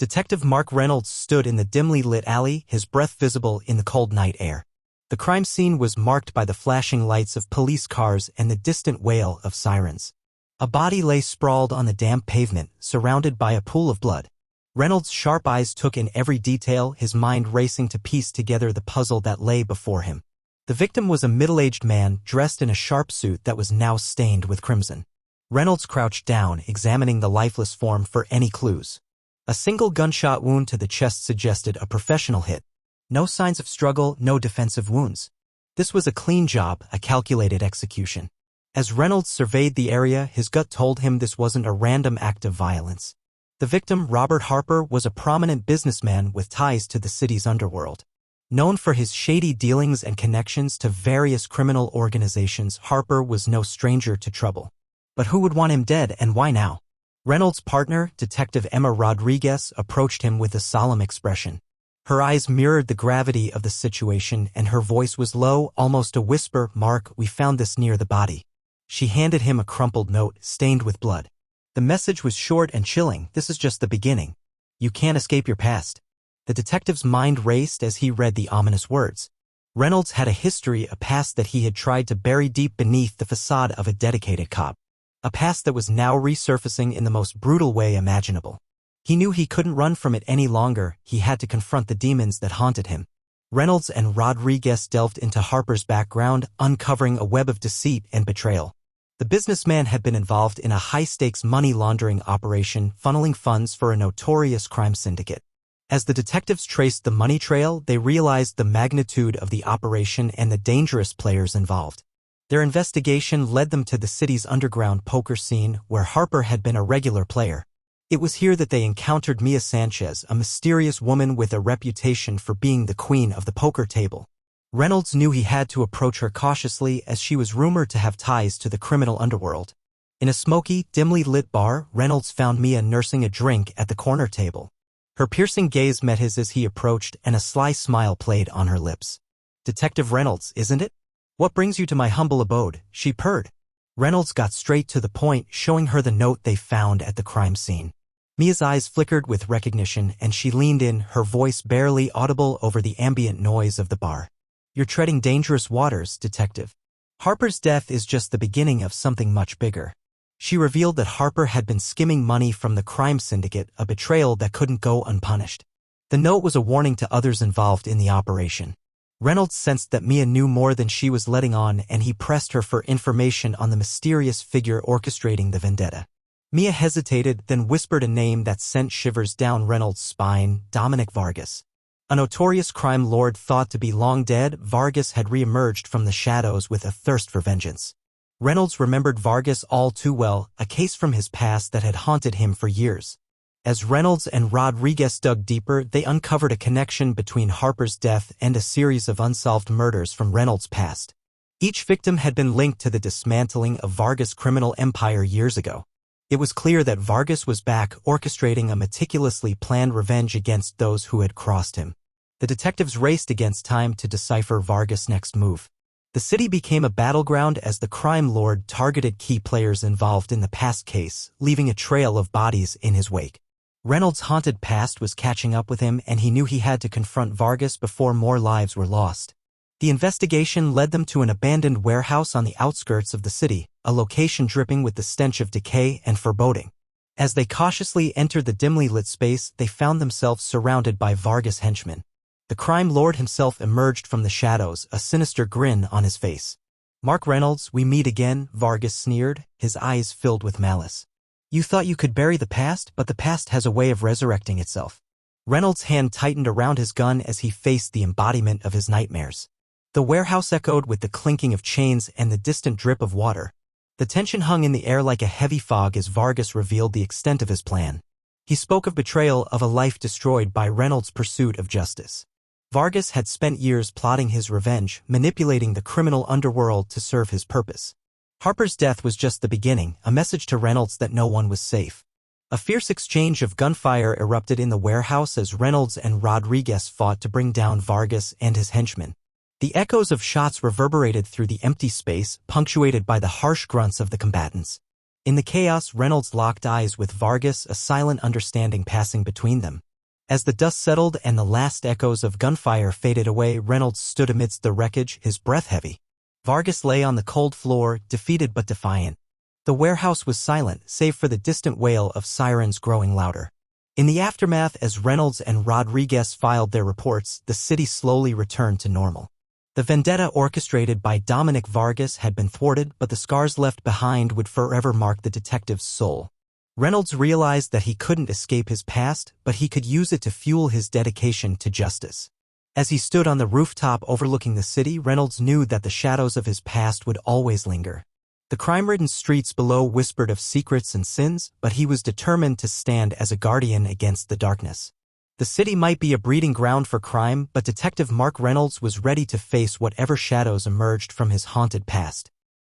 Detective Mark Reynolds stood in the dimly lit alley, his breath visible in the cold night air. The crime scene was marked by the flashing lights of police cars and the distant wail of sirens. A body lay sprawled on the damp pavement, surrounded by a pool of blood. Reynolds' sharp eyes took in every detail, his mind racing to piece together the puzzle that lay before him. The victim was a middle-aged man dressed in a sharp suit that was now stained with crimson. Reynolds crouched down, examining the lifeless form for any clues. A single gunshot wound to the chest suggested a professional hit. No signs of struggle, no defensive wounds. This was a clean job, a calculated execution. As Reynolds surveyed the area, his gut told him this wasn't a random act of violence. The victim, Robert Harper, was a prominent businessman with ties to the city's underworld. Known for his shady dealings and connections to various criminal organizations, Harper was no stranger to trouble. But who would want him dead, and why now? Reynolds' partner, Detective Emma Rodriguez, approached him with a solemn expression. Her eyes mirrored the gravity of the situation, and her voice was low, almost a whisper. "Mark, we found this near the body." She handed him a crumpled note, stained with blood. The message was short and chilling. "This is just the beginning. You can't escape your past." The detective's mind raced as he read the ominous words. Reynolds had a history, a past that he had tried to bury deep beneath the facade of a dedicated cop. A past that was now resurfacing in the most brutal way imaginable. He knew he couldn't run from it any longer. He had to confront the demons that haunted him. Reynolds and Rodriguez delved into Harper's background, uncovering a web of deceit and betrayal. The businessman had been involved in a high-stakes money laundering operation, funneling funds for a notorious crime syndicate. As the detectives traced the money trail, they realized the magnitude of the operation and the dangerous players involved. Their investigation led them to the city's underground poker scene, where Harper had been a regular player. It was here that they encountered Mia Sanchez, a mysterious woman with a reputation for being the queen of the poker table. Reynolds knew he had to approach her cautiously, as she was rumored to have ties to the criminal underworld. In a smoky, dimly lit bar, Reynolds found Mia nursing a drink at the corner table. Her piercing gaze met his as he approached, and a sly smile played on her lips. "Detective Reynolds, isn't it? What brings you to my humble abode?" she purred. Reynolds got straight to the point, showing her the note they found at the crime scene. Mia's eyes flickered with recognition, and she leaned in, her voice barely audible over the ambient noise of the bar. "You're treading dangerous waters, Detective. Harper's death is just the beginning of something much bigger." She revealed that Harper had been skimming money from the crime syndicate, a betrayal that couldn't go unpunished. The note was a warning to others involved in the operation. Reynolds sensed that Mia knew more than she was letting on, and he pressed her for information on the mysterious figure orchestrating the vendetta. Mia hesitated, then whispered a name that sent shivers down Reynolds' spine: Dominic Vargas. A notorious crime lord thought to be long dead, Vargas had re-emerged from the shadows with a thirst for vengeance. Reynolds remembered Vargas all too well, a case from his past that had haunted him for years. As Reynolds and Rodriguez dug deeper, they uncovered a connection between Harper's death and a series of unsolved murders from Reynolds' past. Each victim had been linked to the dismantling of Vargas' criminal empire years ago. It was clear that Vargas was back, orchestrating a meticulously planned revenge against those who had crossed him. The detectives raced against time to decipher Vargas' next move. The city became a battleground as the crime lord targeted key players involved in the past case, leaving a trail of bodies in his wake. Reynolds' haunted past was catching up with him, and he knew he had to confront Vargas before more lives were lost. The investigation led them to an abandoned warehouse on the outskirts of the city, a location dripping with the stench of decay and foreboding. As they cautiously entered the dimly lit space, they found themselves surrounded by Vargas' henchmen. The crime lord himself emerged from the shadows, a sinister grin on his face. "Mark Reynolds, we meet again," Vargas sneered, his eyes filled with malice. "You thought you could bury the past, but the past has a way of resurrecting itself." Reynolds' hand tightened around his gun as he faced the embodiment of his nightmares. The warehouse echoed with the clinking of chains and the distant drip of water. The tension hung in the air like a heavy fog as Vargas revealed the extent of his plan. He spoke of betrayal, of a life destroyed by Reynolds' pursuit of justice. Vargas had spent years plotting his revenge, manipulating the criminal underworld to serve his purpose. Harper's death was just the beginning, a message to Reynolds that no one was safe. A fierce exchange of gunfire erupted in the warehouse as Reynolds and Rodriguez fought to bring down Vargas and his henchmen. The echoes of shots reverberated through the empty space, punctuated by the harsh grunts of the combatants. In the chaos, Reynolds locked eyes with Vargas, a silent understanding passing between them. As the dust settled and the last echoes of gunfire faded away, Reynolds stood amidst the wreckage, his breath heavy. Vargas lay on the cold floor, defeated but defiant. The warehouse was silent, save for the distant wail of sirens growing louder. In the aftermath, as Reynolds and Rodriguez filed their reports, the city slowly returned to normal. The vendetta orchestrated by Dominic Vargas had been thwarted, but the scars left behind would forever mark the detective's soul. Reynolds realized that he couldn't escape his past, but he could use it to fuel his dedication to justice. As he stood on the rooftop overlooking the city, Reynolds knew that the shadows of his past would always linger. The crime-ridden streets below whispered of secrets and sins, but he was determined to stand as a guardian against the darkness. The city might be a breeding ground for crime, but Detective Mark Reynolds was ready to face whatever shadows emerged from his haunted past.